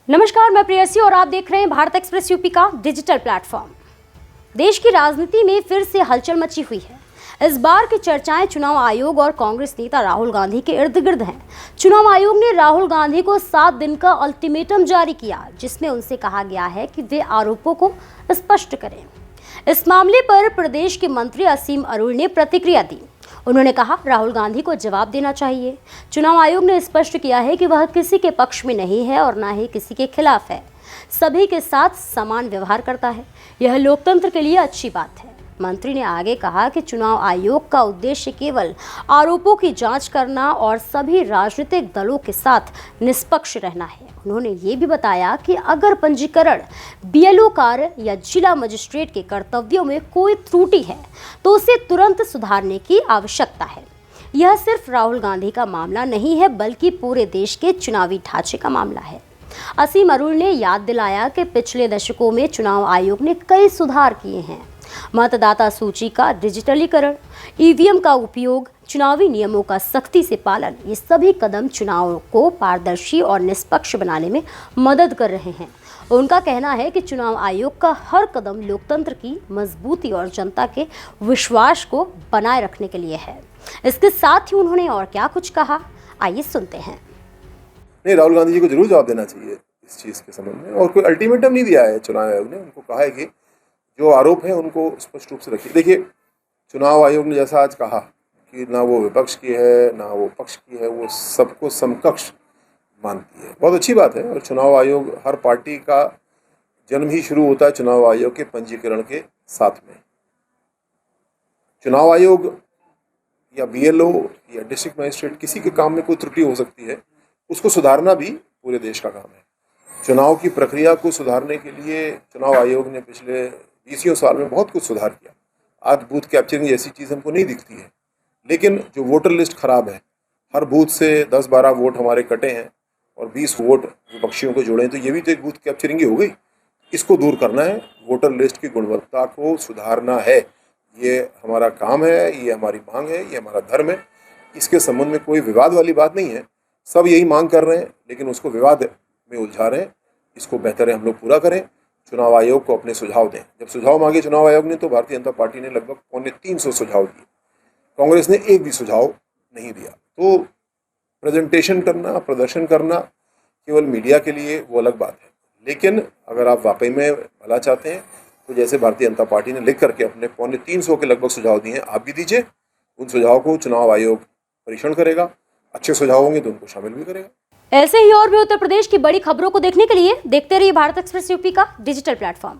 नमस्कार, मैं प्रेयसी और आप देख रहे हैं भारत एक्सप्रेस यूपी का डिजिटल प्लेटफॉर्म। देश की राजनीति में फिर से हलचल मची हुई है। इस बार की चर्चाएं चुनाव आयोग और कांग्रेस नेता राहुल गांधी के इर्द गिर्द हैं। चुनाव आयोग ने राहुल गांधी को 7 दिन का अल्टीमेटम जारी किया, जिसमें उनसे कहा गया है कि वे आरोपों को स्पष्ट करें। इस मामले पर प्रदेश के मंत्री असीम अरुण ने प्रतिक्रिया दी। उन्होंने कहा, राहुल गांधी को जवाब देना चाहिए। चुनाव आयोग ने स्पष्ट किया है कि वह किसी के पक्ष में नहीं है और न ही किसी के खिलाफ है। सभी के साथ समान व्यवहार करता है। यह लोकतंत्र के लिए अच्छी बात है। मंत्री ने आगे कहा कि चुनाव आयोग का उद्देश्य केवल आरोपों की जांच करना और सभी राजनीतिक दलों के साथ निष्पक्ष रहना है। उन्होंने ये भी बताया कि अगर पंजीकरण, बीएलओ कार्य या जिला मजिस्ट्रेट के कर्तव्यों में कोई त्रुटि है तो उसे तुरंत सुधारने की आवश्यकता है। यह सिर्फ राहुल गांधी का मामला नहीं है, बल्कि पूरे देश के चुनावी ढांचे का मामला है। असीम अरुण ने याद दिलाया कि पिछले दशकों में चुनाव आयोग ने कई सुधार किए हैं। मतदाता सूची का डिजिटलीकरण, ईवीएम का उपयोग, चुनावी नियमों का सख्ती से पालन, ये सभी कदम चुनाव को पारदर्शी और निष्पक्ष बनाने में मदद कर रहे हैं। उनका कहना है कि चुनाव आयोग का हर कदम लोकतंत्र की मजबूती और जनता के विश्वास को बनाए रखने के लिए है। इसके साथ ही उन्होंने और क्या कुछ कहा, आइए सुनते हैं। नहीं, राहुल गांधी जी को जरूर जवाब देना चाहिए इस चीज़ के संबंध में, और कोई अल्टीमेटम नहीं दिया है चुनाव आयोग ने। उनको कहा है कि जो आरोप है उनको स्पष्ट रूप से रखिए। देखिए, चुनाव आयोग ने जैसा आज कहा कि ना वो विपक्ष की है ना वो पक्ष की है, वो सबको समकक्ष मानती है, बहुत अच्छी बात है। और चुनाव आयोग, हर पार्टी का जन्म ही शुरू होता है चुनाव आयोग के पंजीकरण के साथ में। चुनाव आयोग या बीएलओ या डिस्ट्रिक्ट मजिस्ट्रेट, किसी के काम में कोई त्रुटि हो सकती है, उसको सुधारना भी पूरे देश का काम है। चुनाव की प्रक्रिया को सुधारने के लिए चुनाव आयोग ने पिछले 20 साल में बहुत कुछ सुधार किया। आज बूथ कैप्चरिंग जैसी चीज़ हमको नहीं दिखती है, लेकिन जो वोटर लिस्ट खराब है, हर बूथ से 10-12 वोट हमारे कटे हैं और 20 वोट विपक्षियों को जोड़े हैं, तो ये भी तो एक बूथ कैप्चरिंग ही हो गई। इसको दूर करना है, वोटर लिस्ट की गुणवत्ता को सुधारना है। ये हमारा काम है, ये हमारी मांग है, ये हमारा धर्म है। इसके संबंध में कोई विवाद वाली बात नहीं है। सब यही मांग कर रहे हैं, लेकिन उसको विवाद में उलझा रहे हैं। इसको बेहतर है हम लोग पूरा करें, चुनाव आयोग को अपने सुझाव दें। जब सुझाव मांगे चुनाव आयोग ने, तो भारतीय जनता पार्टी ने लगभग 350 सुझाव दिए। कांग्रेस ने एक भी सुझाव नहीं दिया। तो प्रेजेंटेशन करना, प्रदर्शन करना केवल मीडिया के लिए, वो अलग बात है। लेकिन अगर आप वाकई में भला चाहते हैं, तो जैसे भारतीय जनता पार्टी ने लिख करके अपने 350 के लगभग सुझाव दिए हैं, आप भी दीजिए। उन सुझावों को चुनाव आयोग परीक्षण करेगा। अच्छे सुझाव होंगे तो उनको शामिल भी करेगा। ऐसे ही और भी उत्तर प्रदेश की बड़ी खबरों को देखने के लिए देखते रहिए भारत एक्सप्रेस यूपी का डिजिटल प्लेटफॉर्म।